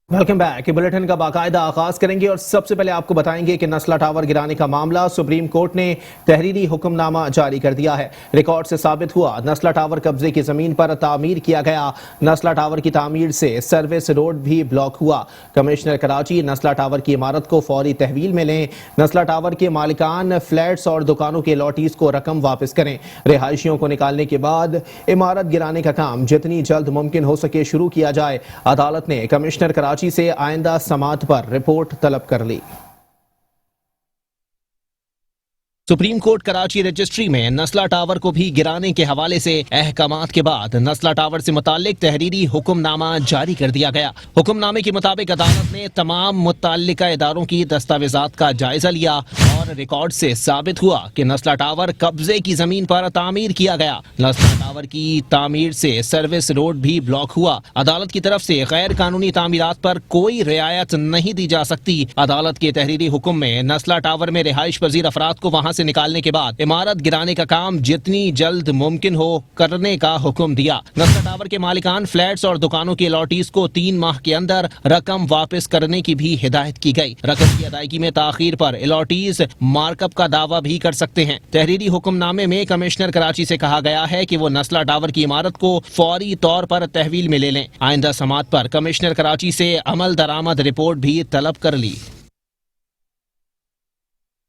Welcome back. Bulletin का बाकायदा आगाज करेंगे और सबसे पहले आपको बताएंगे कि नस्ला टावर गिराने का मामला सुप्रीम कोर्ट ने तहरीरी हुक्मनामा जारी कर दिया है। रिकॉर्ड से साबित हुआ नस्ला टावर कब्जे की जमीन पर तामीर किया गया। नस्ला टावर की तामीर से सर्विस रोड भी ब्लॉक हुआ। कमिश्नर कराची नस्ला टावर की इमारत को फौरी तहवील में लें। नस्ला टावर के मालिकान फ्लैट्स और दुकानों के लॉटीज को रकम वापस करें। रिहायशियों को निकालने के बाद इमारत गिराने का काम जितनी जल्द मुमकिन हो सके शुरू किया जाए। अदालत ने कमिश्नर कराची से आइंदा समाअत पर रिपोर्ट तलब कर ली। सुप्रीम कोर्ट कराची रजिस्ट्री में नस्ला टावर को भी गिराने के हवाले से अहकामात के बाद नस्ला टावर से मुताल्लिक तहरीरी हुक्मनामा जारी कर दिया गया। हुक्मनामे के मुताबिक अदालत ने तमाम मुतल्लिका इदारों की दस्तावेजात का जायजा लिया और रिकॉर्ड से साबित हुआ कि नस्ला टावर कब्जे की जमीन पर तामीर किया गया। नस्ला टावर की तामीर से सर्विस रोड भी ब्लॉक हुआ। अदालत की तरफ से गैर कानूनी तामीरात पर कोई रियायत नहीं दी जा सकती। अदालत के तहरीरी हुक्म में नस्ला टावर में रिहाइश पजीर अफराद को वहां से निकालने के बाद इमारत गिराने का काम जितनी जल्द मुमकिन हो करने का हुक्म दिया। नस्ला टावर के मालिकान फ्लैट्स और दुकानों के लॉटीज को 3 माह के अंदर रकम वापस करने की भी हिदायत की गई। रकम की अदायगी में ताखीर पर लॉटीज मार्कअप का दावा भी कर सकते हैं। तहरीरी हुक्मनामे में कमिश्नर कराची से कहा गया है कि वो नस्ला टावर की इमारत को फौरी तौर पर तहवील में ले लें। आइंदा समाअत पर कमिश्नर कराची से अमल दरामद रिपोर्ट भी तलब कर ली।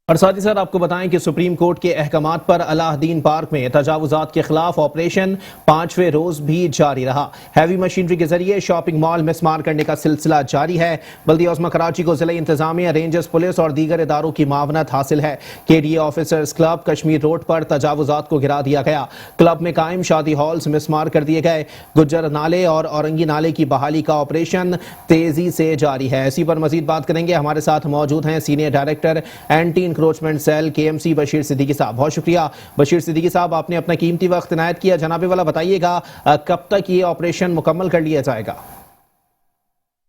और साथ ही साथ आपको बताएं कि सुप्रीम कोर्ट के अहकामात पर अलाउद्दीन पार्क में तजावुजात के खिलाफ ऑपरेशन 5वें रोज भी जारी रहा। हैवी मशीनरी के जरिए शॉपिंग मॉल मिसमार करने का सिलसिला जारी है। बल्दिया उस्मा कराची को जिला इंतजामिया, रेंजर्स पुलिस और दीगर इदारों की मावनत हासिल है। KDA officers club Kashmir road पर तजावुजात को गिरा दिया गया। क्लब में कायम शादी हॉल्स मिसमार कर दिए गए। गुज्जर नाले और औरंगी नाले की बहाली का ऑपरेशन तेजी से जारी है। इसी पर मजीद बात करेंगे। हमारे साथ मौजूद हैं senior director anti encroachment cell KMC Bashir Siddiqui साहब। बहुत शुक्रिया बशीर सिद्दीकी साहब, आपने अपना कीमती वक्त इनायत किया। जनाबे वाला बताइएगा कब तक ये ऑपरेशन मुकम्मल कर लिया जाएगा?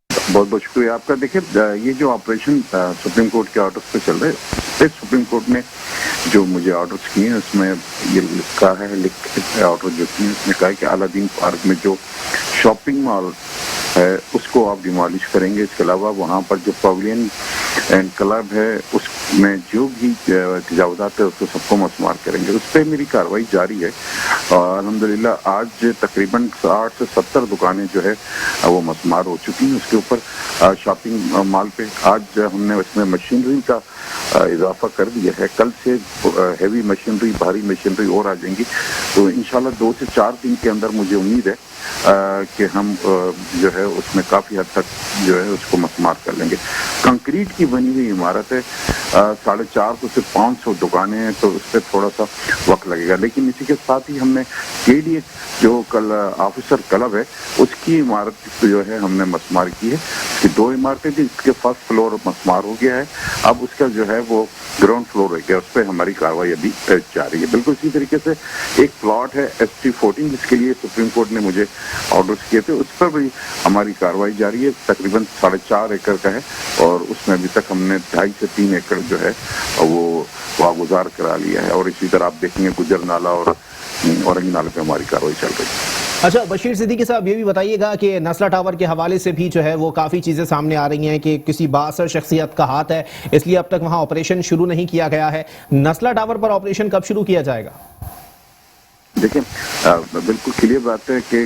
बहुत बहुत शुक्रिया आपका। देखिए, ये जो ऑपरेशन सुप्रीम कोर्ट के ऑर्डर्स पे चल रहे हैं, सुप्रीम कोर्ट ने जो मुझे ऑर्डर्स किए हैं उसमें ये लिखा है, ऑर्डर जो किए उसमें कहा है कि अलाउद्दीन पार्क में जो शॉपिंग मॉल है उसको आप डिमोलिश करेंगे। इसके अलावा वहाँ पर जो पवेलियन एंड क्लब है उसमें जो भी तजावुजात है उसको सबको मसमार करेंगे। उस पर मेरी कार्रवाई जारी है और अल्हम्दुलिल्लाह आज तकरीबन 60 से 70 दुकानें जो है वो मसमार हो चुकी हैं। उसके ऊपर शॉपिंग मॉल पे आज हमने उसमें मशीनरी का इजाफा कर दिया है। कल से हैवी मशीनरी, भारी मशीनरी और आ जाएंगी। तो इंशाल्लाह 2 से 4 दिन के अंदर मुझे उम्मीद है कि हम जो है उसमें काफ़ी हद तक जो है उसको मसमार कर लेंगे। कंक्रीट की बनी हुई इमारत है, 450 से 500 दुकानें हैं, तो उस पर थोड़ा सा वक्त लगेगा। लेकिन इसी के साथ ही हमने केडीए जो कल ऑफिसर क्लब है उसकी इमारत जो है हमने मसमार की है। उसकी 2 इमारतें थी, इसके फर्स्ट फ्लोर मसमार हो गया है। अब उसका जो है वो ग्राउंड फ्लोर है, उस पर हमारी कार्रवाई अभी जारी है। बिल्कुल इसी तरीके से एक प्लॉट है ST14 जिसके लिए सुप्रीम कोर्ट ने मुझे ऑर्डर्स किए थे, उस पर भी हमारी कार्रवाई जारी है। तकरीबन 4.5 एकड़ का है और उसमें अभी तक हमने 2.5 से 3 एकड़ जो है वो वागुजार करा लिया है। और इसी तरह आप देखेंगे गुज्जर नाला और औरंगी नाले पे हमारी कार्रवाई चल रही है। अच्छा बशीर सिद्दीकी साहब, ये भी बताइएगा कि नस्ला टावर के हवाले से भी जो है वो काफ़ी चीज़ें सामने आ रही हैं कि किसी बासर शख्सियत का हाथ है, इसलिए अब तक वहाँ ऑपरेशन शुरू नहीं किया गया है। नस्ला टावर पर ऑपरेशन कब शुरू किया जाएगा? देखिए, बिल्कुल क्लियर बात है कि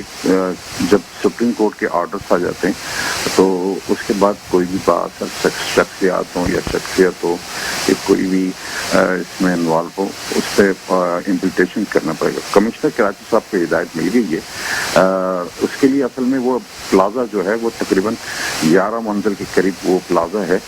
जब सुप्रीम कोर्ट के ऑर्डर्स आ जाते हैं तो उसके बाद कोई भी बात शख्सियात हो या शख्सियत हो या कोई भी इसमें इन्वॉल्व हो उस पर इम्प्लीटेशन करना पड़ेगा। कमिश्नर कराची साहब को हिदायत मिल गई है। उसके लिए असल में वो प्लाजा जो है वो तकरीबन 11 मंजिल के करीब वो प्लाजा है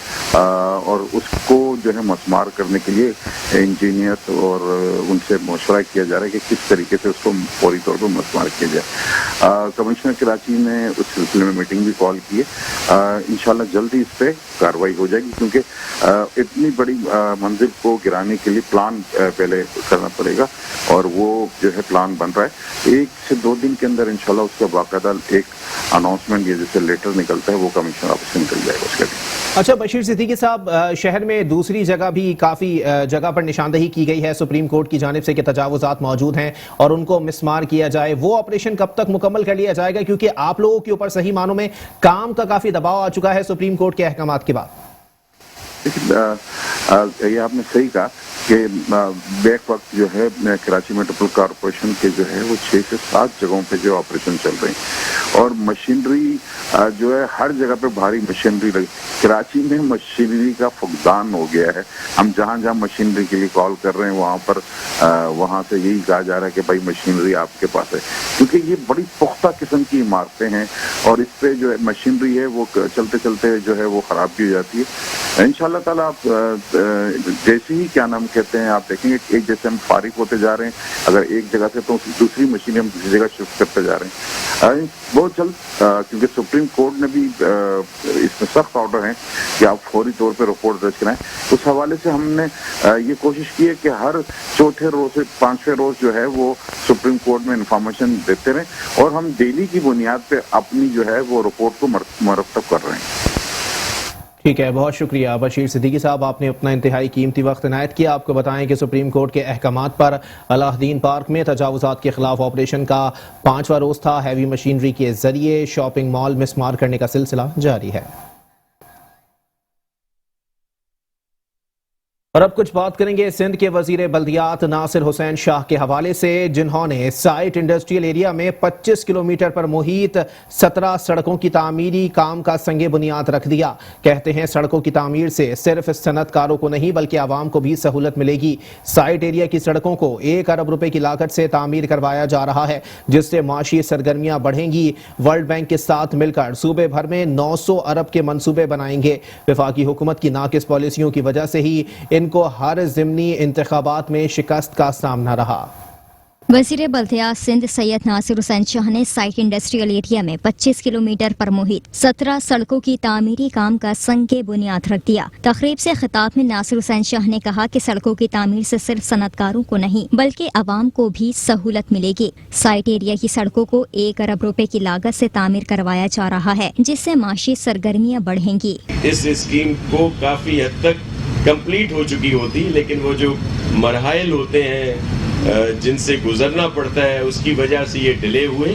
और उसको जो है मसमार करने के लिए इंजीनियर और उनसे मशवरा किया जा रहा है कि किस तरीके से उसको फौरी तौर पर मसमार किया जाए। कमिश्नर कराची ने उस सिलसिले में मीटिंग भी कॉल की है। इंशाल्लाह जल्दी इस पर कार्रवाई हो जाएगी क्योंकि इतनी बड़ी मंजिल को गिराने के लिए प्लान पहले करना पड़ेगा और वो जो है प्लान बन रहा है। 1 से 2 दिन के अंदर इंशाल्लाह उसका बाकायदा एक अनाउंसमेंट या जैसे लेटर निकलता है वो कमिश्नर ऑफिस से निकल जाएगा उसके लिए। अच्छा बशीर सिद्दीकी साहब, शहर में दूसरी जगह भी काफ़ी जगह पर निशानदही की गई है सुप्रीम कोर्ट की जानिब से कि तजावुजात मौजूद हैं और उनको मिसमार किया जाए। वो ऑपरेशन कब तक मुकम्मल कर लिया जाएगा? क्योंकि आप लोगों के ऊपर सही मानों में काम का काफ़ी दबाव आ चुका है सुप्रीम कोर्ट के अहकामात के बाद? देखिए, ये आपने सही कहा कि बैक वक्त जो है कराची मेट्रोपॉलिटन कॉरपोरेशन के जो है वो 6 से 7 जगहों पे जो ऑपरेशन चल रहे हैं और मशीनरी जो है हर जगह पे भारी मशीनरी लगी। कराची में मशीनरी का फुकदान हो गया है। हम जहाँ जहाँ मशीनरी के लिए कॉल कर रहे हैं वहाँ पर वहाँ से यही कहा जा रहा है कि भाई मशीनरी आपके पास है, क्योंकि ये बड़ी पुख्ता किस्म की इमारतें हैं और इस पे जो है मशीनरी है वो चलते चलते जो है वो खराब भी हो जाती है। इंशाल्लाह ताला आप जैसे ही क्या नाम कहते हैं आप देखेंगे एक जैसे हम फारिग होते जा रहे हैं अगर एक जगह से तो दूसरी मशीनें हम दूसरी जगह शिफ्ट करते जा रहे हैं बहुत जल्द, क्योंकि सुप्रीम कोर्ट ने भी इसमें सख्त ऑर्डर है कि आप फौरी तौर पे रिपोर्ट दर्ज कराएं। उस हवाले से हमने ये कोशिश की है कि हर चौथे रोज से 5वें रोज जो है वो सुप्रीम कोर्ट में इंफॉर्मेशन देते रहें और हम डेली की बुनियाद पे अपनी जो है वो रिपोर्ट को मरतब कर रहे हैं। ठीक है, बहुत शुक्रिया बशीर सिद्दीकी साहब, आपने अपना इंतहाई कीमती वक्त इनायत किया। आपको बताएं कि सुप्रीम कोर्ट के अहकामात पर अलाउद्दीन पार्क में तजावुजात के खिलाफ ऑपरेशन का 5वां रोज था। हैवी मशीनरी के जरिए शॉपिंग मॉल मिसमार करने का सिलसिला जारी है। और अब कुछ बात करेंगे सिंध के वजीर बल्दियात नासिर हुसैन शाह के हवाले से, जिन्होंने साइट इंडस्ट्रियल एरिया में 25 किलोमीटर पर मुहित 17 सड़कों की तामीरी काम का संगे बुनियाद रख दिया। कहते हैं सड़कों की तामीर से सिर्फ सनतकारों को नहीं बल्कि आवाम को भी सहूलत मिलेगी। साइट एरिया की सड़कों को 1 अरब रुपए की लागत से तामीर करवाया जा रहा है, जिससे माशी सरगर्मियां बढ़ेंगी। वर्ल्ड बैंक के साथ मिलकर सूबे भर में 900 अरब के मंसूबे बनाएंगे। वफाकी हुकूमत की नाकिस पॉलिसियों की वजह से ही इनको हर ज़िमनी इंतखाबात में शिकस्त का सामना रहा। वज़ीर बल्दियात सिंध सैयद नासिर हुसैन शाह ने साइट इंडस्ट्रियल एरिया में 25 किलोमीटर पर मुहित 17 सड़कों की तामीरी काम का संगे बुनियाद रख दिया। तकरीब से खिताब में नासिर हुसैन शाह ने कहा कि सड़कों की तामीर से सिर्फ सनतकारों को नहीं बल्कि आवाम को भी सहूलत मिलेगी। साइट एरिया की सड़कों को 1 अरब रुपए की लागत से तामीर करवाया जा रहा है, जिससे माशी सरगर्मियाँ बढ़ेंगी। इस स्कीम को काफी हद तक कंप्लीट हो चुकी होती, लेकिन वो जो मरहल होते हैं जिनसे गुजरना पड़ता है उसकी वजह से ये डिले हुए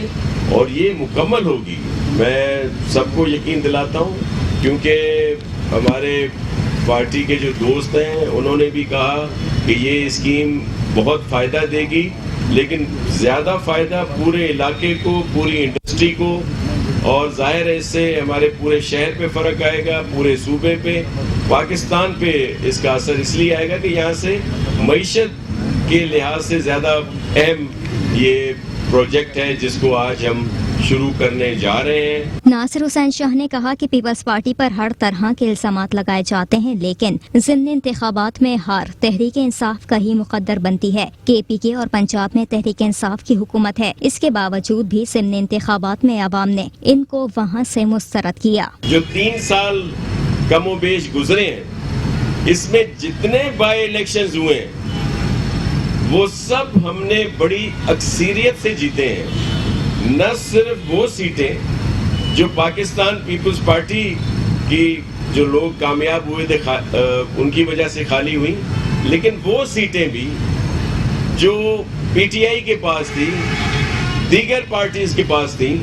और ये मुकम्मल होगी। मैं सबको यकीन दिलाता हूँ, क्योंकि हमारे पार्टी के जो दोस्त हैं उन्होंने भी कहा कि ये स्कीम बहुत फ़ायदा देगी, लेकिन ज़्यादा फ़ायदा पूरे इलाके को, पूरी इंडस्ट्री को, और जाहिर है इससे हमारे पूरे शहर पे फ़र्क आएगा, पूरे सूबे पे, पाकिस्तान पे इसका असर इसलिए आएगा कि यहाँ से मईशत के लिहाज से ज़्यादा अहम ये प्रोजेक्ट है जिसको आज हम शुरू करने जा रहे हैं। नासिर हुसैन शाह ने कहा कि पीपल्स पार्टी पर हर तरह के इल्जामात लगाए जाते हैं, लेकिन ज़िमनी इंतखाबात में हार तहरीक इंसाफ का ही मुकद्दर बनती है। KPK और पंजाब में तहरीक इंसाफ की हुकूमत है, इसके बावजूद भी ज़िमनी इंतखाबात में आवाम ने इनको वहाँ से मुस्तरद किया। जो 3 साल कमो बेश गुजरे हैं, इसमें जितने बाई इलेक्शंस हुए हैं वो सब हमने बड़ी अक्सरियत से जीते हैं। न सिर्फ वो सीटें जो पाकिस्तान पीपल्स पार्टी की जो लोग कामयाब हुए थे उनकी वजह से खाली हुई, लेकिन वो सीटें भी जो PTI के पास थी, दीगर पार्टीज के पास थी,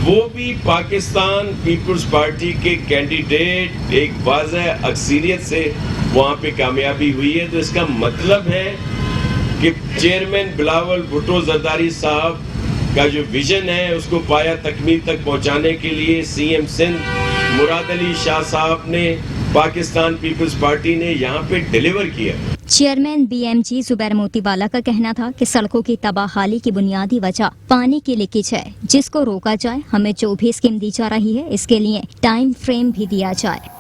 वो भी पाकिस्तान पीपल्स पार्टी के कैंडिडेट एक वाज़ह अक्सरियत से वहाँ पे कामयाबी हुई है। तो इसका मतलब है कि चेयरमैन बिलावल भुट्टो जरदारी साहब का जो विजन है उसको पाया तकमील तक पहुंचाने के लिए CM सिंध मुराद अली शाह साहब ने, पाकिस्तान पीपल्स पार्टी ने यहाँ पे डिलीवर किया। चेयरमैन BMG जुबैर मोतीवाला का कहना था कि सड़कों की तबाहाली की बुनियादी वजह पानी की लीकेज है, जिसको रोका जाए। हमें जो भी स्कीम दी जा रही है इसके लिए टाइम फ्रेम भी दिया जाए।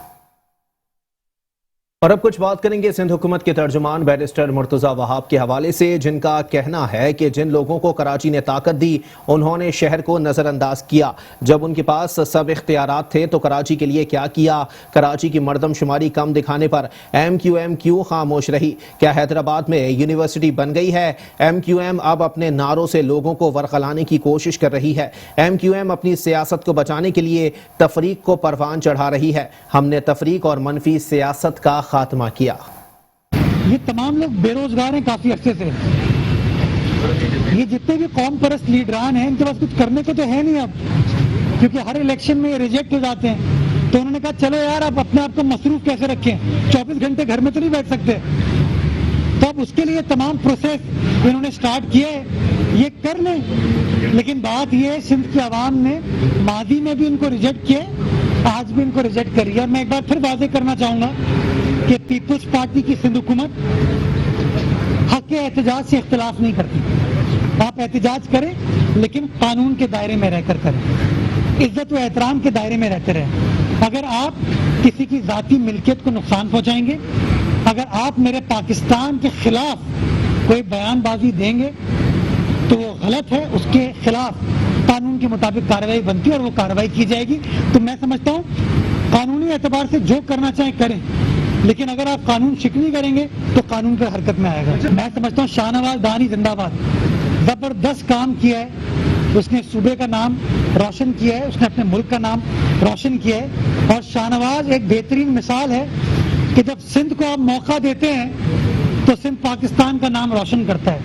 और अब कुछ बात करेंगे सिंध हुकूमत के तर्जुमान बैरिस्टर मुर्तज़ा वहाब के हवाले से, जिनका कहना है कि जिन लोगों को कराची ने ताकत दी उन्होंने शहर को नज़रअंदाज किया। जब उनके पास सब इख्तियारात थे तो कराची के लिए क्या किया? कराची की मर्दमशुमारी कम दिखाने पर MQM क्यों खामोश रही? क्या हैदराबाद में यूनिवर्सिटी बन गई है? MQM अब अपने नारों से लोगों को वरगलाने की कोशिश कर रही है। MQM अपनी सियासत को बचाने के लिए तफरीक को परवान चढ़ा रही है। हमने तफरीक और मनफी सियासत का खात्मा किया। ये तमाम लोग बेरोजगार हैं काफी अरसे से। ये जितने भी कौम परस्त लीडरान हैं इनके पास कुछ करने को तो है नहीं अब, क्योंकि हर इलेक्शन में ये रिजेक्ट हो जाते हैं। تو انہوں نے کہا چلو یار آپ اپنے آپ کو مصروف کیسے رکھیں, 24 گھنٹے گھر میں تو نہیں بیٹھ سکتے. تو اب اس کے لیے تمام پروسیس انہوں نے سٹارٹ کیا ہے, یہ کر لیں. لیکن بات یہ ہے سندھ کی عوام نے ماضی میں بھی ان کو ریجیکٹ کیا, آج بھی ان کو ریجیکٹ کری ہے. میں ایک بار پھر واضح کرنا چاہوں گا کہ پیپلز پارٹی کی سندھ حکومت حق احتجاج سے اختلاف نہیں کرتی. آپ احتجاج کریں لیکن قانون کے دائرے میں رہ کر کریں, عزت و احترام کے دائرے میں رہتے رہیں. اگر آپ کسی کی ذاتی ملکیت کو نقصان پہنچائیں گے, اگر آپ میرے پاکستان کے خلاف کوئی بیان بازی دیں گے تو وہ غلط ہے, اس کے خلاف قانون کے مطابق کارروائی بنتی ہے اور وہ کارروائی کی جائے گی. تو میں سمجھتا ہوں قانونی اعتبار سے جو کرنا چاہیں کریں, لیکن اگر آپ قانون شکنی کریں گے تو قانون پر حرکت میں آئے گا. میں سمجھتا ہوں شاہ نواز دانی زندہ باد, زبردست کام کیا ہے, اس نے صوبے کا نام روشن کیا ہے, اس نے اپنے ملک کا نام روشن کیا ہے. اور شاہ نواز ایک بہترین مثال ہے کہ جب سندھ کو آپ موقع دیتے ہیں تو سندھ پاکستان کا نام روشن کرتا ہے.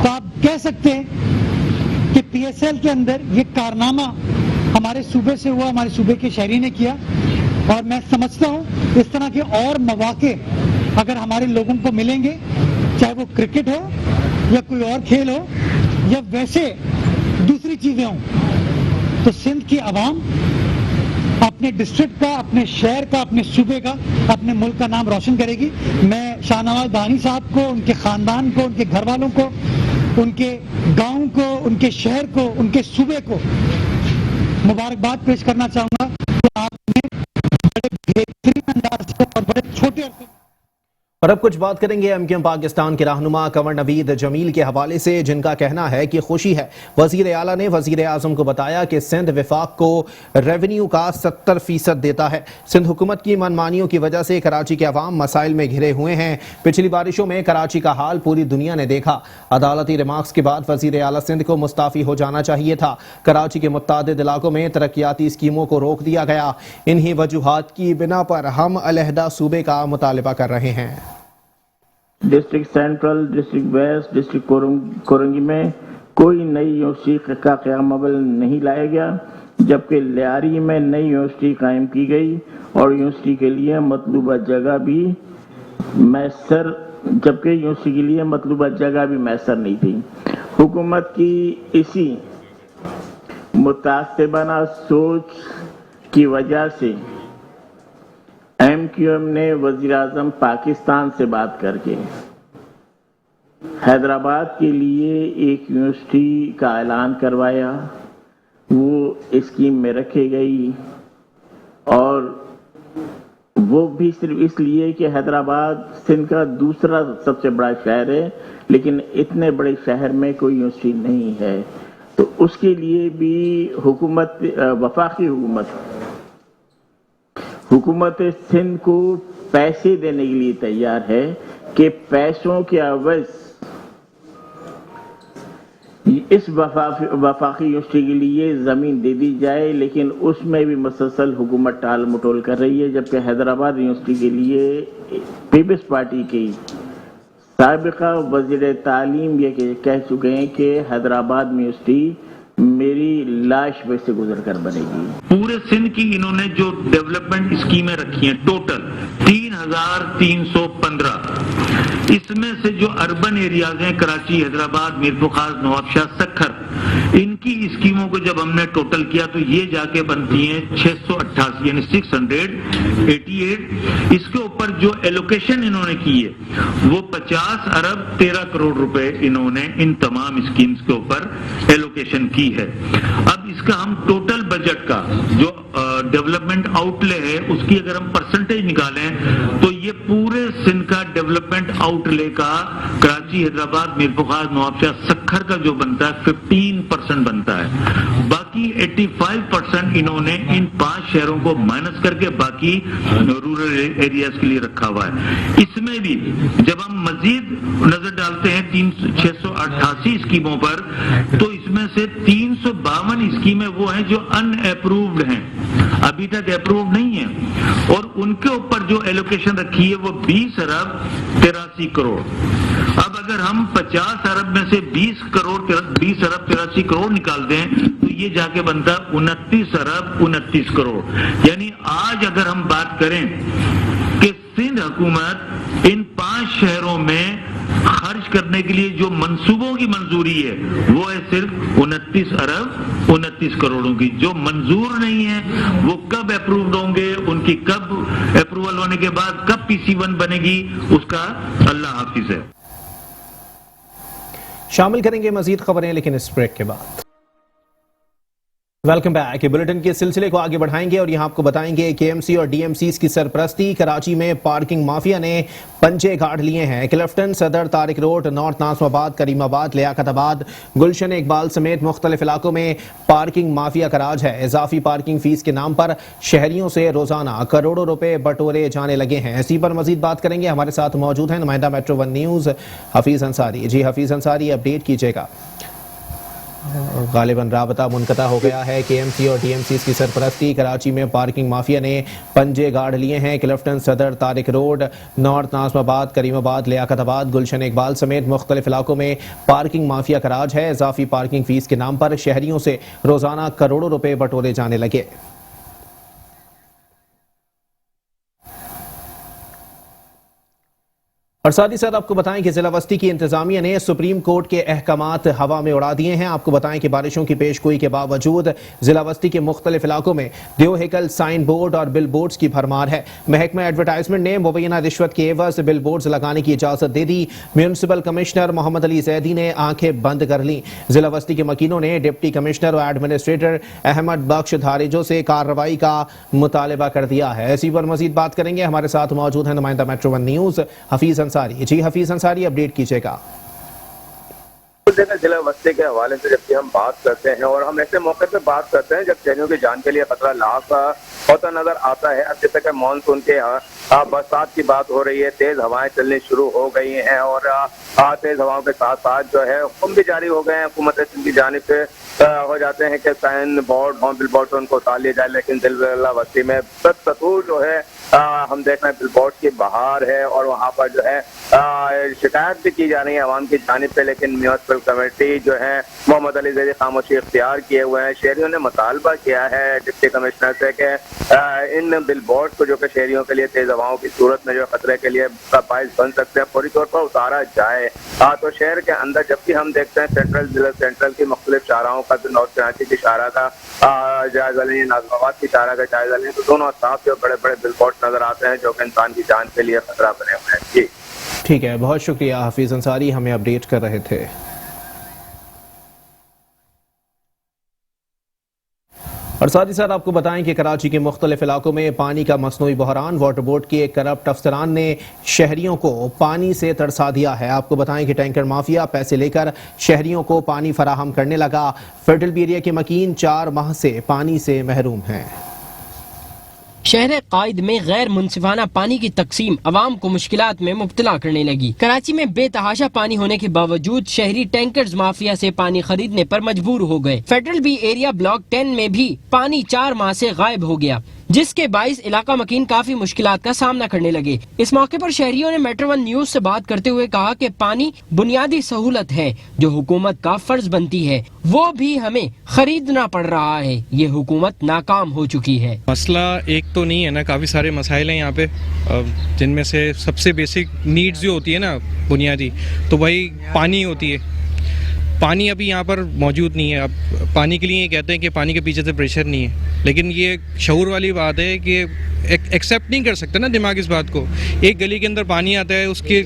تو آپ کہہ سکتے ہیں کہ پی ایس ایل کے اندر یہ کارنامہ ہمارے صوبے سے ہوا, ہمارے صوبے کے شہری نے کیا. اور میں سمجھتا ہوں اس طرح کے اور مواقع اگر ہمارے لوگوں کو ملیں گے, چاہے وہ کرکٹ ہو یا کوئی اور کھیل ہو یا ویسے دوسری چیزیں ہوں, تو سندھ کی عوام اپنے ڈسٹرکٹ کا, اپنے شہر کا, اپنے صوبے کا, اپنے ملک کا نام روشن کرے گی. میں شاہ نواز دانی صاحب کو, ان کے خاندان کو, ان کے گھر والوں کو, ان کے گاؤں کو, ان کے شہر کو, ان کے صوبے کو مبارکباد پیش کرنا چاہوں گا کہ آپ نے بڑے بہترین انداز سے اور بڑے چھوٹے عرصے. اور اب کچھ بات کریں گے MQM پاکستان کے رہنما کنور نوید جمیل کے حوالے سے, جن کا کہنا ہے کہ خوشی ہے وزیر اعلیٰ نے وزیر اعظم کو بتایا کہ سندھ وفاق کو ریونیو کا 70% دیتا ہے. سندھ حکومت کی منمانیوں کی وجہ سے کراچی کے عوام مسائل میں گھرے ہوئے ہیں. پچھلی بارشوں میں کراچی کا حال پوری دنیا نے دیکھا. عدالتی ریمارکس کے بعد وزیر اعلیٰ سندھ کو مستعفی ہو جانا چاہیے تھا. کراچی کے متعدد علاقوں میں ترقیاتی اسکیموں کو روک دیا گیا. انہی وجوہات کی بنا پر ہم علیحدہ صوبے کا مطالبہ کر رہے ہیں. District central, district west, district Korangi میں کوئی نئی یونیورسٹی کا قیام عمل نہیں لایا گیا, جبکہ لیاری میں نئی یونیورسٹی قائم کی گئی اور یونیورسٹی کے لیے مطلوبہ جگہ بھی میسر نہیں تھی. حکومت کی اسی متعصبانہ سوچ کی وجہ سے MQM نے وزیر اعظم پاکستان سے بات کر کے حیدرآباد کے لیے ایک یونیورسٹی کا اعلان کروایا. وہ اسکیم میں رکھی گئی اور وہ بھی صرف اس لیے کہ حیدرآباد سندھ کا دوسرا سب سے بڑا شہر ہے, لیکن اتنے بڑے شہر میں کوئی یونیورسٹی نہیں ہے. تو اس کے لیے بھی وفاقی حکومت سندھ کو پیسے دینے کے لیے تیار ہے کہ پیسوں کے عوض اس وفاقی یونیورسٹی کے لیے زمین دے دی جائے, لیکن اس میں بھی مسلسل حکومت ٹال مٹول کر رہی ہے. جبکہ حیدرآباد یونیورسٹی کے لیے پیپلز پارٹی کی سابقہ وزیر تعلیم یہ کہہ چکے ہیں کہ حیدرآباد یونیورسٹی میری لاش پہ سے گزر کر بنے گی. پورے سندھ کی انہوں نے جو ڈیولپمنٹ اسکیمیں رکھی ہیں ٹوٹل 3315, اس میں سے جو اربن ایریاز ہیں کراچی, حیدرآباد, میر فخار, نوابشاہ, سکھر, ان کی اسکیموں کو جب ہم نے ٹوٹل کیا تو یہ جا کے بنتی ہیں 688 یعنی 688. اس کے اوپر جو ایلوکیشن انہوں نے کی ہے وہ 50 ارب 13 کروڑ روپے انہوں نے ان تمام اسکیمز کے اوپر ایلوکیشن کی ہے. اب اس کا ہم ٹوٹل بجٹ کا جو ڈیولپمنٹ آؤٹ لے ہے اس کی اگر ہم پرسنٹیج نکالیں تو یہ پورے سندھ کا ڈیولپمنٹ آؤٹ لے کا کراچی, حیدرآباد, میر فخار, نوابشاہ, سکھر کا جو بنتا ہے 15% بنتا ہے. باقی 85% انہوں نے ان 5 شہروں کو مائنس کر کے باقی رورل ایریاز کے لیے رکھا ہوا ہے. اس میں بھی جب ہم مزید نظر ڈالتے ہیں 688 اسکیموں پر تو اس میں سے 352 اسکیمیں وہ ہیں جو ان اپرووڈ ہیں, ابھی تک اپرووڈ نہیں ہیں, اور ان کے اوپر جو ایلوکیشن رکھی ہے وہ 20 ارب 83 کروڑ. اب اگر ہم 50 ارب میں سے 20 ارب 83 کروڑ نکال دیں تو یہ جا کے بنتا 29 ارب 29 کروڑ. یعنی آج اگر ہم بات کریں کہ سندھ حکومت ان 5 شہروں میں خرچ کرنے کے لیے جو منصوبوں کی منظوری ہے وہ ہے صرف 29 ارب 29 کروڑوں کی. جو منظور نہیں ہے وہ کب اپرووڈ ہوں گے, ان کی کب اپروول ہونے کے بعد کب PC1 بنے گی, اس کا اللہ حافظ ہے. شامل کریں گے مزید خبریں لیکن اس بریک کے بعد. Welcome back. بلیٹن کے سلسلے کو آگے بڑھائیں گے اور یہاں آپ کو بتائیں گے کہ KMC اور DMCs کی سرپرستی کراچی میں پارکنگ مافیا نے پنجے گاڑ لیے ہیں. کلفٹن, صدر طارق روڈ, نارتھ ناظم آباد, کریم آباد, لیاقت آباد, گلشن اقبال سمیت مختلف علاقوں میں پارکنگ مافیا کا راج ہے. اضافی پارکنگ فیس کے نام پر شہریوں سے روزانہ کروڑوں روپے بٹورے جانے لگے ہیں. اسی پر مزید بات کریں گے. ہمارے ساتھ موجود ہیں نمائندہ Metro One News Hafeez Ansari. جی حفیظ انصاری, اپڈیٹ کیجیے گا. غالباً رابطہ منقطع ہو گیا ہے. KMC اور DMCs کی سرپرستی کراچی میں پارکنگ مافیا نے پنجے گاڑ لیے ہیں. کلفٹن, صدر طارق روڈ, نارتھ ناظم آباد, کریم آباد, لیاقت آباد, گلشن اقبال سمیت مختلف علاقوں میں پارکنگ مافیا کا راج ہے. اضافی پارکنگ فیس کے نام پر شہریوں سے روزانہ کروڑوں روپے بٹورے جانے لگے. اور ساتھ ہی ساتھ آپ کو بتائیں کہ ضلع وسطی کی انتظامیہ نے سپریم کورٹ کے احکامات ہوا میں اڑا دیے ہیں. آپ کو بتائیں کہ بارشوں کی پیش گوئی کے باوجود ضلع وسطی کے مختلف علاقوں میں دیو ہیکل, سائن بورڈ اور بل بورڈز کی بھرمار ہے. محکمہ ایڈورٹائزمنٹ نے مبینہ رشوت کے عوض بل بورڈز لگانے کی اجازت دے دی. میونسپل کمشنر محمد علی زیدی نے آنکھیں بند کر لیں. ضلع وسطی کے مکینوں نے ڈپٹی کمشنر اور ایڈمنسٹریٹر احمد بخش دھاریجو سے کارروائی کا مطالبہ کر دیا ہے. اسی پر مزید بات کریں گے. ہمارے ساتھ موجود ہیں نمائندہ Metro One News Hafeez Ansari. جی حفیظ انصاری, اپڈیٹ کیجیے گا. ضلع وسطی کے حوالے سے جب ہم بات کرتے ہیں اور ہم ایسے موقع پہ بات کرتے ہیں جب شہریوں کی جان کے لیے خطرہ لاحق ہوتا نظر آتا ہے. اب جیسے کہ مانسون کے برسات کی بات ہو رہی ہے, تیز ہوائیں چلنی شروع ہو گئی ہیں اور تیز ہواؤں کے ساتھ ساتھ جو ہے حکم بھی جاری ہو گئے ہیں حکومت سندھ کی جانب سے ہو جاتے ہیں کہ سائن بورڈ ہوں, بل بورڈ ان کو اتار لیا جائے. لیکن ضلع وسطی میں بدستور جو ہے ہم دیکھ رہے ہیں بل بورڈ کی بہار ہے اور وہاں پر جو ہے شکایت بھی کی جا رہی ہے عوام کی جانب پہ. لیکن میونسپل کمیٹی جو ہے محمد علی زیدی خاموشی اختیار کیے ہوئے ہیں. شہریوں نے مطالبہ کیا ہے ڈپٹی کمشنر سے کہ ان بل بورڈ کو جو کہ شہریوں کے لیے تیز ہواؤں کی صورت میں جو خطرے کے لیے باعث بن سکتے ہیں فوری طور پر اتارا جائے. تو شہر کے اندر جب بھی ہم دیکھتے ہیں ضلع سینٹرل کی مختلف شاہراہوں کا, نارتھ کراچی کی شاہراہ کا جائزہ لیں, ناظم آباد کی شاہراہ کا جائزہ لیں, تو دونوں اطراف جو بڑے بڑے بل بورڈ نظر آتے ہیں جو کہ انسان کی جان کے لیے خطرہ بنے ہوئے ہیں. جی ٹھیک ہے, بہت شکریہ حفیظ انصاری, ہمیں اپڈیٹ کر رہے تھے. اور ساتھ ہی ساتھ آپ کو بتائیں کہ کراچی کے مختلف علاقوں میں پانی کا مصنوعی بحران. واٹر بورڈ کے کرپٹ افسران نے شہریوں کو پانی سے ترسا دیا ہے. آپ کو بتائیں کہ ٹینکر مافیا پیسے لے کر شہریوں کو پانی فراہم کرنے لگا. فیڈرل ایریا کے مکین 4 ماہ سے پانی سے محروم ہیں. شہر قائد میں غیر منصفانہ پانی کی تقسیم عوام کو مشکلات میں مبتلا کرنے لگی. کراچی میں بے تحاشا پانی ہونے کے باوجود شہری ٹینکرز مافیا سے پانی خریدنے پر مجبور ہو گئے. فیڈرل بی ایریا بلاک 10 میں بھی پانی 4 ماہ سے غائب ہو گیا, جس کے باعث علاقہ مکین کافی مشکلات کا سامنا کرنے لگے. اس موقع پر شہریوں نے میٹرو ون نیوز سے بات کرتے ہوئے کہا کہ پانی بنیادی سہولت ہے جو حکومت کا فرض بنتی ہے, وہ بھی ہمیں خریدنا پڑ رہا ہے. یہ حکومت ناکام ہو چکی ہے. مسئلہ ایک تو نہیں ہے نا, کافی سارے مسائل ہیں یہاں پہ, جن میں سے سب سے بیسک نیڈز جو ہوتی ہے نا بنیادی, تو وہی پانی ہوتی ہے. پانی ابھی یہاں پر موجود نہیں ہے. اب پانی کے لیے یہ کہتے ہیں کہ پانی کے پیچھے سے پریشر نہیں ہے, لیکن یہ شعور والی بات ہے کہ ایکسیپٹ نہیں کر سکتا نا دماغ اس بات کو. ایک گلی کے اندر پانی آتا ہے, اس کی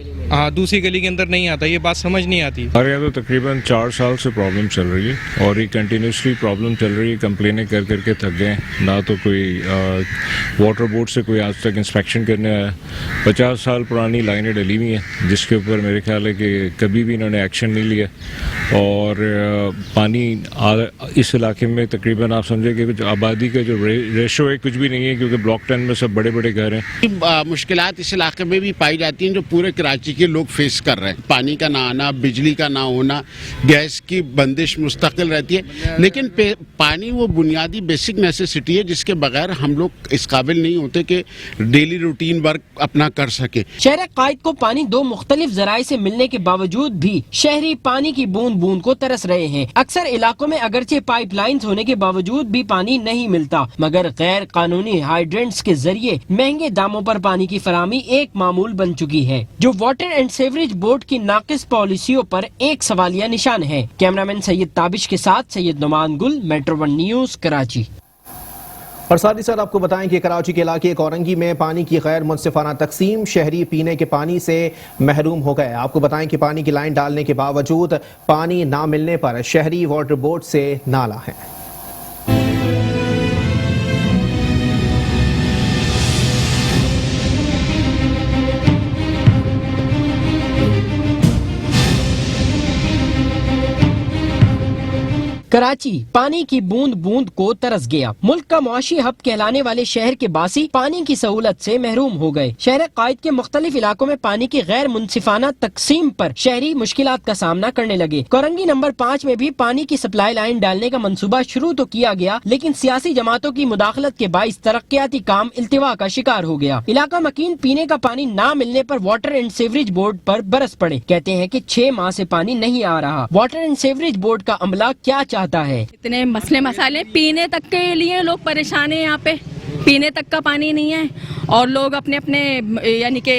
دوسری گلی کے اندر نہیں آتا, یہ بات سمجھ نہیں آتی. ہمارے یہاں تو تقریباً 4 سال سے پرابلم چل رہی ہے اور یہ کنٹینیوسلی پرابلم چل رہی ہے. کمپلینیں کر کر کے تھک گئے. نہ تو کوئی واٹر بورڈ سے کوئی آج تک انسپیکشن کرنے آیا. 50 سال پرانی لائنیں ڈلی ہوئی ہیں جس کے اوپر میرے خیال ہے کہ کبھی بھی انہوں نے ایکشن نہیں لیا. اور پانی اس علاقے میں تقریباً آپ سمجھے کہ آبادی کا جو ریشو ہے کچھ بھی نہیں ہے, کیونکہ بلاک 10 میں سب بڑے بڑے گھر ہیں. مشکلات اس علاقے میں بھی پائی جاتی ہیں جو پورے کراچی کی के लोग फेस कर रहे हैं। पानी का ना आना, बिजली का ना होना, गैस की बंदिश मुस्तकिल रहती है, लेकिन पानी वो बुनियादी बेसिक नेसेसिटी है जिसके बगैर हम लोग इस काबिल नहीं होते कि डेली रूटीन वर्क अपना कर सके। शहर कायद को पानी दो मुख्तलिफ जराए से मिलने के बावजूद भी शहरी पानी की बूंद बूंद को तरस रहे हैं। अक्सर इलाकों में अगरचे पाइपलाइंस होने के बावजूद भी पानी नहीं मिलता, मगर गैर कानूनी हाइड्रेंट्स के जरिए महंगे दामों पर पानी की फराहमी एक मामूल बन चुकी है, जो वाटर एंड सीवरेज बोर्ड की नाकिस पॉलिसियों पर एक सवालिया निशान है। कैमरामैन सैयद ताबिश के साथ सैयद नुमान गुल, मेट्रो 1 न्यूज, कराची। और साथ ही साथ आपको बताएं कि कराची के इलाके कोरंगी में पानी की गैर मुनसिफाना तकसीम, शहरी पीने के पानी से महरूम हो गए। आपको बताएं कि पानी की लाइन डालने के बावजूद पानी ना मिलने पर शहरी वाटर बोर्ड से नाला है। कराची पानी की बूंद बूंद को तरस गया। मुल्क का मुआशी हब कहलाने वाले शहर के बासी पानी की सहूलत से महरूम हो गए। शहर कायद के मुख्तलिफ इलाकों में पानी की गैर मुनसिफाना तकसीम पर शहरी मुश्किलात का सामना करने लगे। कोरंगी नंबर 5 में भी पानी की सप्लाई लाइन डालने का मंसूबा शुरू तो किया गया, लेकिन सियासी जमातों की मुदाखलत के बाइस तरक्याती काम इल्तिवा का शिकार हो गया। इलाका मकीन पीने का पानी ना मिलने पर वाटर एंड सीवरेज बोर्ड पर बरस पड़े। कहते हैं कि 6 माह से पानी नहीं आ रहा। वाटर एंड सीवरेज बोर्ड का अमला क्या चाहता है? इतने मसले मसाले, पीने तक के लिए लोग परेशान हैं। यहाँ पे पीने तक का पानी नहीं है और लोग अपने अपने यानी के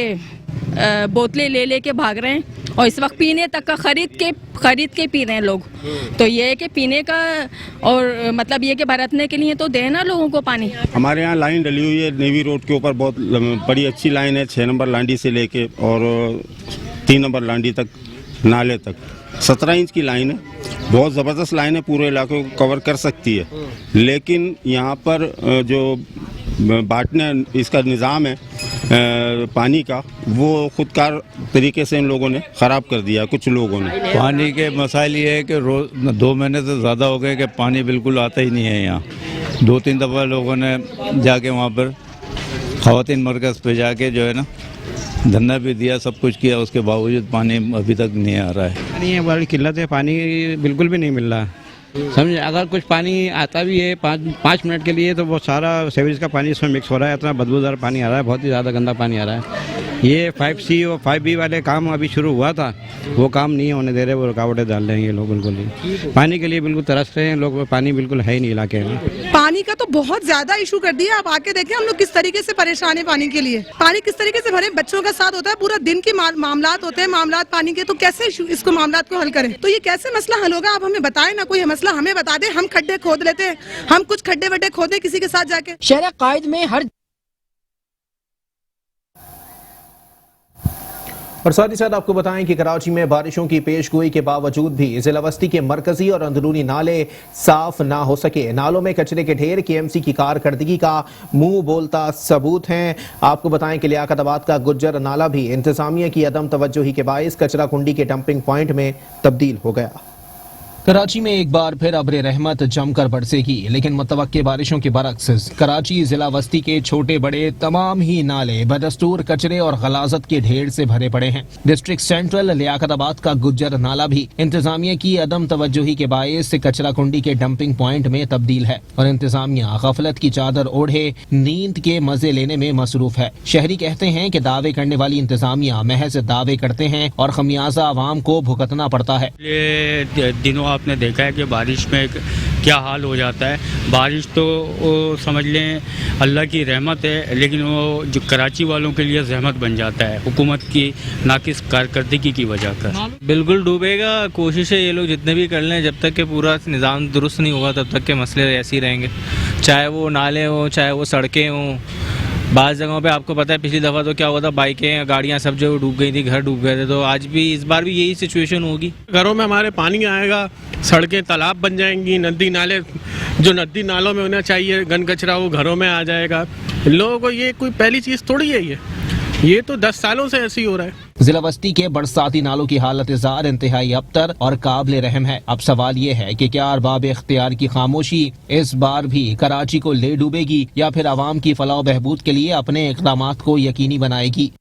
बोतलें ले लेके भाग रहे हैं, और इस वक्त पीने तक का खरीद के पी रहे हैं लोग। तो ये है कि पीने का और मतलब ये कि बरतने के लिए तो देना लोगों को पानी। हमारे यहाँ लाइन डली हुई है नेवी रोड के ऊपर, बहुत बड़ी अच्छी लाइन है, 6 नंबर लांडी से लेके और 3 नंबर लांडी तक, नाले तक 17 इंच की लाइन है। बहुत ज़बरदस्त लाइन है, पूरे इलाके को कवर कर सकती है, लेकिन यहाँ पर जो बांटने इसका निज़ाम है पानी का, वो खुदकार तरीके से इन लोगों ने ख़राब कर दिया कुछ लोगों ने। पानी के मसाइल ये है कि रोज़ 2 महीने से ज़्यादा हो गए कि पानी बिल्कुल आता ही नहीं है यहाँ। 2-3 दफ़ा लोगों ने जाके वहाँ पर ख़वातीन मरकज़ पे जाके जो है ना धरना भी दिया, सब कुछ किया, उसके बावजूद पानी अभी तक नहीं आ रहा है। नहीं है, बड़ी किल्लत है, पानी बिल्कुल भी नहीं मिल रहा। समझे, अगर कुछ पानी आता भी है 5 मिनट के लिए तो वो सारा सीवरेज का पानी इसमें मिक्स हो रहा है, इतना बदबूदार पानी आ रहा है, बहुत ही ज़्यादा गंदा पानी आ रहा है। ये 5C और 5B वाले काम अभी शुरू हुआ था, वो काम नहीं होने दे रहे, वो रुकावटें डाल रहे हैं ये लोग बिल्कुल ही। पानी के लिए बिल्कुल तरस रहे हैं लोग, पानी बिल्कुल है ही नहीं इलाके में। पानी का तो बहुत ज्यादा इशू कर दिया। आप आके देखें हम लोग किस तरीके से परेशान है पानी के लिए। पानी किस तरीके से भरे, बच्चों का साथ होता है, पूरा दिन के मामलात होते हैं, मामलात पानी के, तो कैसे इसको मामलात को हल करें? तो ये कैसे मसला हल होगा? आप हमें बताएं ना, कोई मसला हमें बता दे। हम खड्डे खोद लेते हैं, हम कुछ खड्डे वड्डे खोदे किसी के साथ जाके। शहर कायद में हर और साथ ही साथ आपको बताएं कि कराची में बारिशों की पेशगोई के बावजूद भी जिला वस्ती के मरकजी और अंदरूनी नाले साफ ना हो सके। नालों में कचरे के ढेर KMC की कारकर्दगी का मुंह बोलता सबूत हैं। आपको बताएं कि लियाकताबाद का गुज्जर नाला भी इंतजामिया की अदम तवज्जोही के बायस कचरा कुंडी के डंपिंग पॉइंट में तब्दील हो गया। कराची में एक बार फिर अब्र रहमत जमकर बरसेगी, लेकिन मुतवक्के बारिशों के बरक्स कराची जिला वस्ती के छोटे बड़े तमाम ही नाले बदस्तूर कचरे और गलाजत के ढेर से भरे पड़े हैं। डिस्ट्रिक्ट सेंट्रल लियाकताबाद का गुज्जर नाला भी इंतजामिया की अदम तवज्जोही के बायस कचरा कुंडी के डंपिंग पॉइंट में तब्दील है और इंतजामिया गफलत की चादर ओढ़े नींद के मजे लेने में मसरूफ है। शहरी कहते हैं कि दावे करने वाली इंतजामिया महज दावे करते हैं और खमियाजा आवाम को भुगतना पड़ता है। ये दिनों आपने देखा है कि बारिश में क्या हाल हो जाता है। बारिश तो वो समझ लें अल्लाह की रहमत है, लेकिन वो जो कराची वालों के लिए जहमत बन जाता है हुकूमत की नाकिस कारकर्दगी की वजह का। बिल्कुल डूबेगा। कोशिश है ये लोग जितने भी कर लें, जब तक कि पूरा निज़ाम दुरुस्त नहीं होगा तब तक के मसले ऐसे ही रहेंगे, चाहे वो नाले हों चाहे वो सड़कें हों। बाज़ जगहों पे आपको पता है पिछली दफ़ा तो क्या हुआ था, बाइकें गाड़ियां सब जो डूब गई थी, घर डूब गए थे। तो आज भी इस बार भी यही सिचुएशन होगी। घरों में हमारे पानी आएगा, सड़कें तालाब बन जाएंगी, नदी नाले जो नदी नालों में होना चाहिए गन कचरा वो घरों में आ जाएगा। लोगों को ये कोई पहली चीज़ थोड़ी है, ये तो 10 सालों से ऐसे ही हो रहा है। जिला बस्ती के बरसाती नालों की हालत जार इंतहाई अबतर और काबिल रहम है। अब सवाल ये है कि क्या अरबाब इख्तियार की खामोशी इस बार भी कराची को ले डूबेगी या फिर आवाम की फलाह बहबूद के लिए अपने इक़दामात को यकीनी बनाएगी।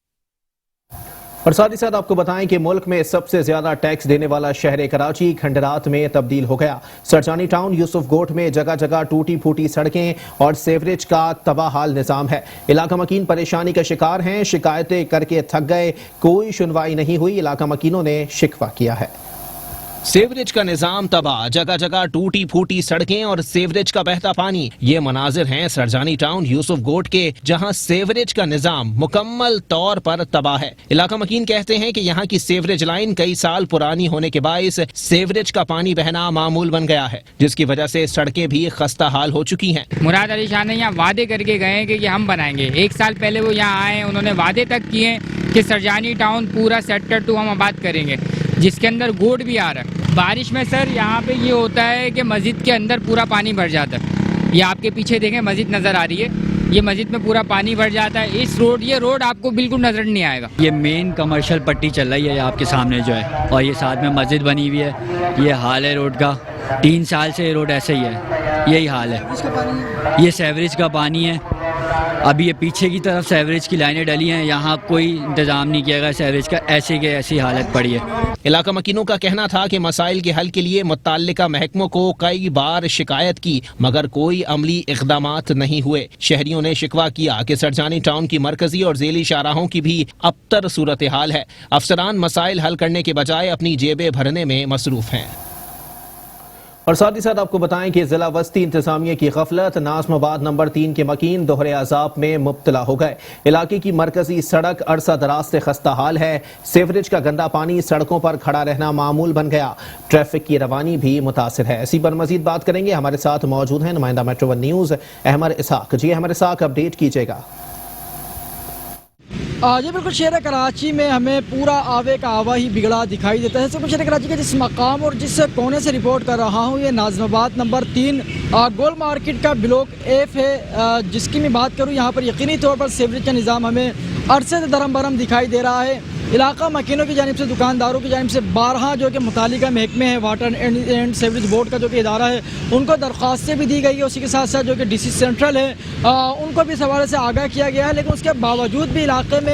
اور ساتھ ہی ساتھ آپ کو بتائیں کہ ملک میں سب سے زیادہ ٹیکس دینے والا شہر کراچی کھنڈرات میں تبدیل ہو گیا۔ سرجانی ٹاؤن یوسف گوٹ میں جگہ جگہ ٹوٹی پھوٹی سڑکیں اور سیوریج کا تباہ حال نظام ہے۔ علاقہ مکین پریشانی کا شکار ہیں، شکایتیں کر کے تھک گئے، کوئی سنوائی نہیں ہوئی، علاقہ مکینوں نے شکوہ کیا ہے۔ سیوریج کا نظام تباہ، جگہ جگہ ٹوٹی پھوٹی سڑکیں اور سیوریج کا بہتا پانی، یہ مناظر ہیں سرجانی ٹاؤن یوسف گوٹ کے، جہاں سیوریج کا نظام مکمل طور پر تباہ ہے۔ علاقہ مکین کہتے ہیں کہ یہاں کی سیوریج لائن کئی سال پرانی ہونے کے باعث سیوریج کا پانی بہنا معمول بن گیا ہے، جس کی وجہ سے سڑکیں بھی خستہ حال ہو چکی ہیں۔ مراد علی شاہ نے یہاں وعدے کر کے گئے کہ یہ ہم بنائیں گے، 1 سال پہلے وہ یہاں آئے، انہوں نے وعدے تک کیے کہ سرجانی ٹاؤن پورا سیکٹر 2 ہم آباد کریں گے، جس کے اندر گوٹ بھی آ رہا ہے۔ بارش میں سر یہاں پہ یہ ہوتا ہے کہ مسجد کے اندر پورا پانی بھر جاتا ہے، یہ آپ کے پیچھے دیکھیں مسجد نظر آ رہی ہے، یہ مسجد میں پورا پانی بھر جاتا ہے۔ یہ روڈ آپ کو بالکل نظر نہیں آئے گا۔ یہ مین کمرشل پٹی چل رہی ہے آپ کے سامنے جو ہے، اور یہ ساتھ میں مسجد بنی ہوئی ہے، یہ حال ہے روڈ کا، 3 سال سے یہ روڈ ایسے ہی ہے، یہی حال ہے۔ یہ سیوریج کا پانی ہے، ابھی یہ پیچھے کی طرف سیوریج کی لائنیں ڈلی ہیں، یہاں کوئی انتظام نہیں کیا گیا سیوریج کا، ایسی کے ایسی حالت پڑی ہے۔ علاقہ مکینوں کا کہنا تھا کہ مسائل کے حل کے لیے متعلقہ محکموں کو کئی بار شکایت کی، مگر کوئی عملی اقدامات نہیں ہوئے۔ شہریوں نے شکوہ کیا کہ سرجانی ٹاؤن کی مرکزی اور ذیلی شاہراہوں کی بھی ابتر صورتحال ہے، افسران مسائل حل کرنے کے بجائے اپنی جیبیں بھرنے میں مصروف ہیں۔ اور ساتھ ہی ساتھ آپ کو بتائیں کہ ضلع وسطی انتظامیہ کی غفلت، ناظم آباد نمبر 3 کے مکین دوہرے عذاب میں مبتلا ہو گئے۔ علاقے کی مرکزی سڑک عرصہ دراز سے خستہ حال ہے، سیوریج کا گندا پانی سڑکوں پر کھڑا رہنا معمول بن گیا، ٹریفک کی روانی بھی متاثر ہے۔ اسی پر مزید بات کریں گے، ہمارے ساتھ موجود ہیں نمائندہ میٹرو 1 نیوز احمد اسحاق۔ جی احمد اسحاق، اپڈیٹ کیجیے گا۔ جی بالکل، شہر کراچی میں ہمیں پورا آوے کا آوا ہی بگڑا دکھائی دیتا ہے۔ شہر کراچی کے جس مقام اور جس کونے سے رپورٹ کر رہا ہوں، یہ ناظم آباد نمبر 3 گول مارکیٹ کا بلاک ایف ہے، جس کی میں بات کروں یہاں پر یقینی طور پر سیوریج کا نظام ہمیں عرصے سے درم برم دکھائی دے رہا ہے۔ علاقہ مکینوں کی جانب سے، دکانداروں کی جانب سے بارہا جو کہ متعلقہ محکمے ہیں، واٹر اینڈ سیوریج بورڈ کا جو کہ ادارہ ہے، ان کو درخواستیں بھی دی گئی ہے، اسی کے ساتھ ساتھ جو کہ ڈی سی سینٹرل ہے ان کو بھی اس حوالے سے آگاہ کیا گیا ہے، لیکن اس کے باوجود بھی علاقے میں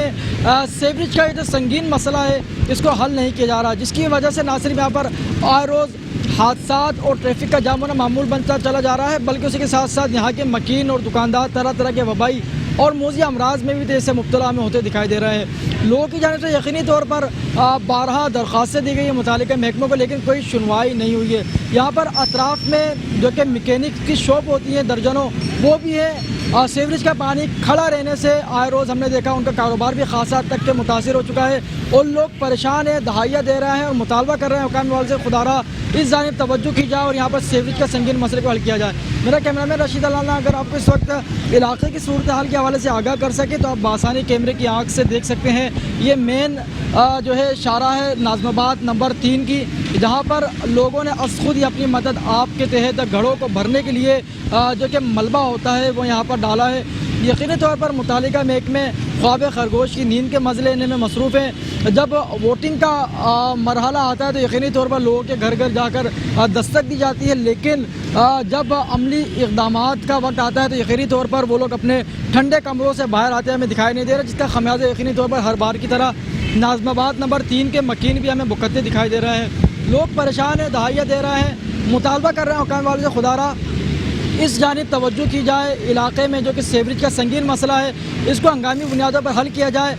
سیوریج کا یہ جو سنگین مسئلہ ہے اس کو حل نہیں کیا جا رہا، جس کی وجہ سے نہ صرف یہاں پر آئے روز حادثات اور ٹریفک کا جام ہونا معمول بنتا چلا جا رہا ہے، بلکہ اسی کے ساتھ ساتھ یہاں کے مکین اور دکاندار طرح طرح کے وبائی اور موذی امراض میں بھی تیز سے مبتلا میں ہوتے دکھائی دے رہے ہیں۔ لوگوں کی جانب سے یقینی طور پر بارہا درخواستیں دی گئی ہیں متعلقہ محکموں کو، لیکن کوئی سنوائی نہیں ہوئی ہے۔ یہاں پر اطراف میں جو کہ میکینک کی شاپ ہوتی ہیں درجنوں، وہ بھی ہے، سیوریج کا پانی کھڑا رہنے سے آئے روز ہم نے دیکھا ان کا کاروبار بھی خاص حد تک کے متاثر ہو چکا ہے، اور لوگ پریشان ہیں، دہائیاں دے رہے ہیں اور مطالبہ کر رہے ہیں حکام والے سے خدا رہا اس جانب توجہ کی جائے اور یہاں پر سیوریج کا سنگین مسئلے کو حل کیا جائے۔ میرا کیمرہ مین رشید اللہ، اگر آپ کو اس وقت علاقے کی صورتحال کے حوالے سے آگاہ کر سکے تو آپ بآسانی کیمرے کی آنکھ سے دیکھ سکتے ہیں۔ یہ مین جو ہے شارع ہے ناظم آباد نمبر 3 کی، جہاں پر لوگوں نے از خود ہی اپنی مدد آپ کے تحت گھڑوں کو بھرنے کے لیے جو کہ ملبہ ہوتا ہے وہ یہاں پر ڈالا ہے۔ یقینی طور پر متعلقہ محکمے خواب خرگوش کی نیند کے مزے لینے میں مصروف ہیں۔ جب ووٹنگ کا مرحلہ آتا ہے تو یقینی طور پر لوگوں کے گھر گھر جا کر دستک دی جاتی ہے، لیکن جب عملی اقدامات کا وقت آتا ہے تو یقینی طور پر وہ لوگ اپنے ٹھنڈے کمروں سے باہر آتے ہیں ہمیں دکھائی نہیں دے رہا، جس کا خمیازہ یقینی طور پر ہر بار کی طرح ناظم آباد نمبر 3 کے مکین بھی ہمیں بکتے دکھائی دے رہے ہیں۔ لوگ پریشان ہیں، دہائیاں دے رہے ہیں، مطالبہ کر رہے ہیں حکام والے سے خدا رہا اس جانب توجہ کی جائے، علاقے میں جو کہ سیوریج کا سنگین مسئلہ ہے اس کو ہنگامی بنیادوں پر حل کیا جائے۔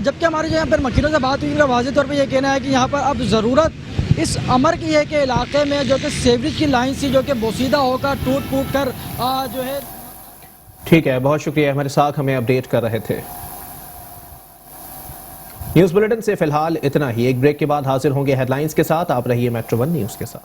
جبکہ ہمارے جو یہاں پر مکینوں سے بات ہوئی، ان کا واضح طور پر یہ کہنا ہے کہ یہاں پر اب ضرورت اس امر کی ہے کہ علاقے میں جو کہ سیوریج کی لائن سی جو کہ بوسیدہ ہو کر ٹوٹ پھوٹ کر جو ہے۔ ٹھیک ہے، بہت شکریہ احمد اسحاق، ہمیں اپڈیٹ کر رہے تھے۔ نیوز بلیٹن سے فی الحال اتنا ہی، ایک بریک کے بعد حاضر ہوں گے ہیڈ لائنز کے ساتھ، آپ رہیے میٹرو 1 نیوز کے ساتھ۔